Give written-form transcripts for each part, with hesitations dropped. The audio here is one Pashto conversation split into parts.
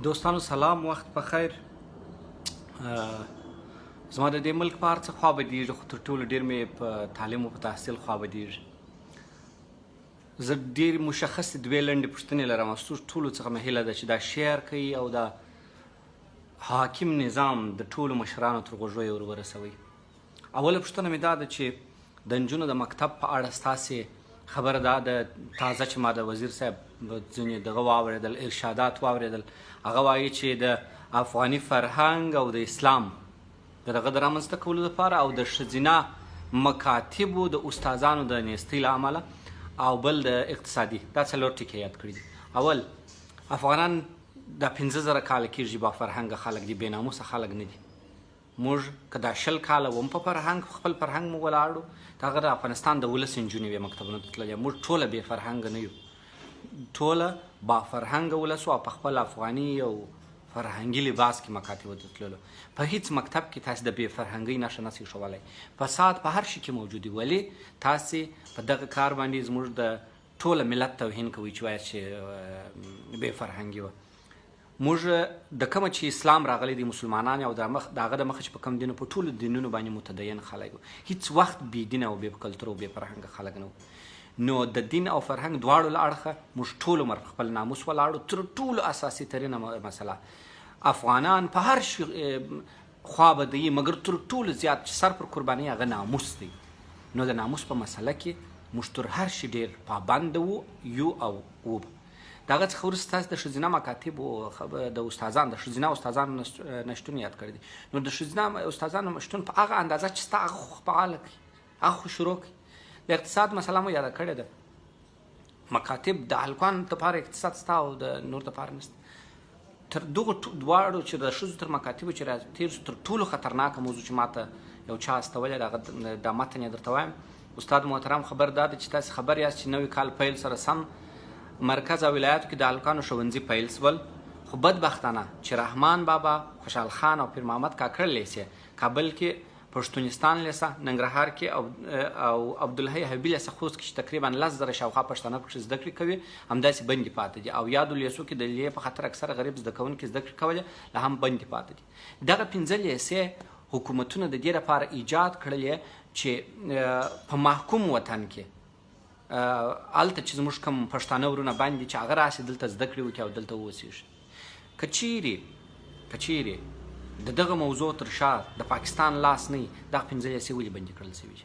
دوستانو سلام، وخت په خیر. زما د دې ملک په هر څه خوا بدېږي، خو تر ټولو ډېر مې په تعلیم او په تحصیل خوا بدېږي. زه ډېرې مشخصې دوې لنډې پوښتنې لرم او ستاسو ټولو څخه مې هیله ده چې دا شیر کوي او دا حاکم نظام د ټولو مشرانو تر غوږو یې ورسوئ. اوله پوښتنه مې دا ده چې د نجونو د مکتب په اړه ستاسې خبره دا ده. تازه چې ما د وزیر صاحب ځینې دغه واورېدل، ارشادات واورېدل، هغه وایي چې د افغاني فرهنګ او د اسلام د دغه د رامنځته کولو لپاره او د ښځینه مکاتبو د استادانو د نیستۍ له امله او بل د اقتصادي، دا څلور ټکي یاد کړي دي. اول، افغانان دا 15,000 کاله کېږي با فرهنګه خلک دي، بې ناموسه خلک نه دي. موږ که دا 20 کاله هم په فرهنګ خپل فرهنګ مو ولاړو، هغه د افغانستان د ولس نجونې وې مکتبونو ته تللې. موږ ټوله بې فرهنګه نه یو، ټوله با فرهنګه ولس او په خپل افغاني او فرهنګي لباس کې مکاتبو ته تللو. په هیڅ مکتب کې تاسې د بې فرهنګۍ نښه نسئ ښودلی. فساد په هر شي کې موجود وي، ولې تاسې په دغه کار باندې زموږ د ټوله ملت توهین کوئ چې وایي چې بې فرهنګي وه. موږ د کومه چې اسلام راغلی دی، مسلمانان او د هغه د مخه چې په کوم دین په ټولو دینونو باندې متدین خلک وو، هیڅ وخت بې دینه او بې کلتور او بې فرهنګه خلک نه وو. نو د دین او فرهنګ دواړو له اړخه موږ ټول عمر خپل ناموس ولاړو. تر ټولو اساسي ترینه مسله، افغانان په هر شي خوا به دی، مګر تر ټولو زیات چې سر پر قرباني هغه ناموس دی. نو د ناموس په مسله کې موږ تر هر شي ډېر پابنده وو یو او وو. د هغه څخه وروسته تاسو د ښځینه مکاتبو د استادانو، د ښځینه استادانو نشتون یاد کړی دی. نو د ښځینه استادانو شتون په هغه اندازه چې ستا هغه خو فعاله کړي، هغه خو شروع کړي. د اقتصاد مسله مو یاده کړې ده. مکاتب د هلکانو دپاره اقتصاد شته او د نور دپاره نشته. تر دغو دواړو چې د ښځو تر مکاتبو چې راتېر شو، تر ټولو خطرناکه موضوع چې ماته یو چا استولی د متن یې درته وایم. استاد محترم خبر دا ده چې تاسې خبر یاست چې نوي کال پیل سره سم مرکز او ولایاتو کې د هلکانو ښوونځي پیل شول، خو بدبختانه چې رحمان بابا، خوشحال خان او پیر محمد کاکړ لیسې، کابل کې پښتونستان لیسه، ننګرهار کې او عبدالحی حبیبي لیسه خوست کې چې تقریبا 10,000 شاوخوا پښتانه پکښې زده کړې کوي، همداسې بندې پاتې دي. او یادو لیسو کې د لیې په خاطر اکثره غریب زده کوونکي زده کړې کولې لا هم بندې پاتې دي. دغه 15 لیسې حکومتونه د دې لپاره ایجاد کړلې چې په محکوم وطن کې هلته چې زموږ کوم پښتانه ورونه باندې چې هغه راشي دلته زده کړې وکړي او دلته واوسېږي. که چیرې د دغه موضوع تر شا د پاکستان لاس نه وي، دغه 15 لیسې ولې بندې کړل شوي دي؟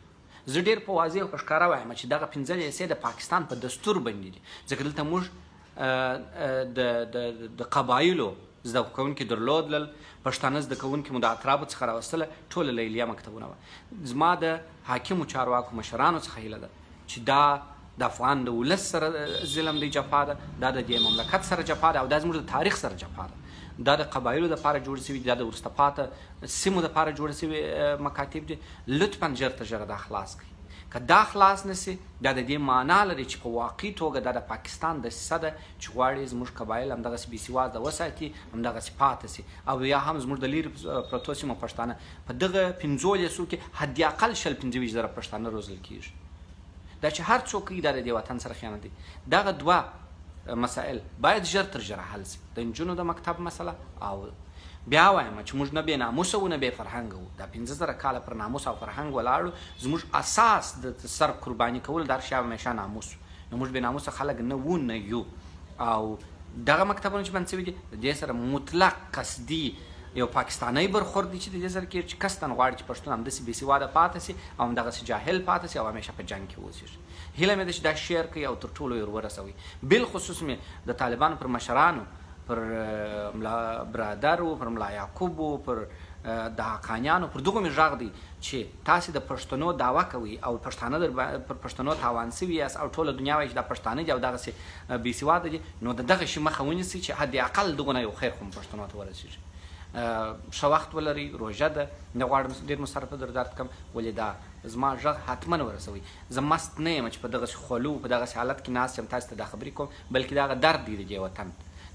زه ډېر په واضح او په ښکاره وایم چې دغه 15 لیسې د پاکستان په دستور باندې دي، ځکه دلته موږ د قبایلو زده کوونکي درلودل، پښتانه زده کوونکي مو د اطرافو څخه راوستله، ټوله لیلیه مکتبونه وه. زما د حاکمو چارواکو مشرانو څخه هیله ده چې دا د افغان د ولس سره ظلم دی، جفا ده، دا د دې مملکت سره جفا ده او دا زموږ د تاریخ سره جفا ده. دا د قبایلو دپاره جوړ شوي دي، دا د وروسته پاته سیمو دپاره جوړ شوي مکاتب دي. لطفا ژر تر ژره دا خلاص کړئ. که دا خلاص نسي، دا د دې معنا لري چې په واقعي توګه دا د پاکستان دسیسه ده چې غواړي زموږ قبایل همدغسې بېسواده وساتي، همدغسې پاته سي، او یا هم زموږ د لرې پرتو سیمو پښتانه په دغه 15 لیسو کې حداقل 25,000 پښتانه روزل کېږي. دا چې هر څوک دا د دې وطن سره خیانت دی. دغه دوه مسائل باید ژر تر ژره حل شي، د نجونو د مکتب مسله. او بیا وایم چې موږ نه بې ناموسه وو نه بې فرهنګه وو، دا 15,000 کاله پر ناموس او فرهنګ ولاړو. زموږ اساس د سر قرباني کول دا شی همیشه ناموس و. نو موږ بې ناموسه خلک نه وو نه یو. او دغه مکتبونه چې بند شوي دي، د دې سره مطلق قصدي یو پاکستانی برخورد دی چې د دې سره کېږي چې کس غواړي چې پښتون همداسې بېسواده پاته سي او همدغسې جاهل پاته سي او همیشه په جنګ کې واوسېږي. هیله مې ده چې دا شیر کوي او تر ټولو یې ورسوي. بالخصوص مې د طالبانو پر مشرانو، پر ملا برادرو، پر ملا یعقوبو، پر د حقانیانو، پر دغو مې غږ دی چې تاسې د پښتنو دعوه کوئ او پښتانه پر پښتنو تاوان سوي یاست او ټوله دنیا وایي چې دا پښتانه دي او دغسې بېسواده دي. نو د دغه شي مخه ونیسئ چې حداقل دغونه یو خیر خو پښتنو ته ورسېږي. ښه وخت ولرئ، روژه ده، نه غواړم ډېر مو سره په درد کړم، ولې دا زما غږ حتما ورسوئ. زه مست نه یم چې په دغسې خولو په دغسې حالت کې ناست یم تاسو ته دا خبرې کوم، بلکې دا هغه درد دی د دې وطن.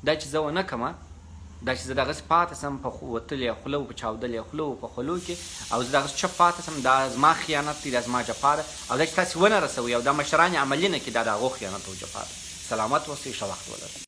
دا چې زه ونه کړمه، دا چې زه دغسې پاتې شم په وتلې خوله په چاودلې خوله په خولو کې، او زه دغسې چپ پاتې شم، دا زما خیانت دی، دا زما جفا ده. او دا چې تاسې ونه رسوئ او دا مشران یې عملي نه کړي، دا د هغو خیانت او جفا ده. سلامت اوسئ، ښه وخت ولرئ.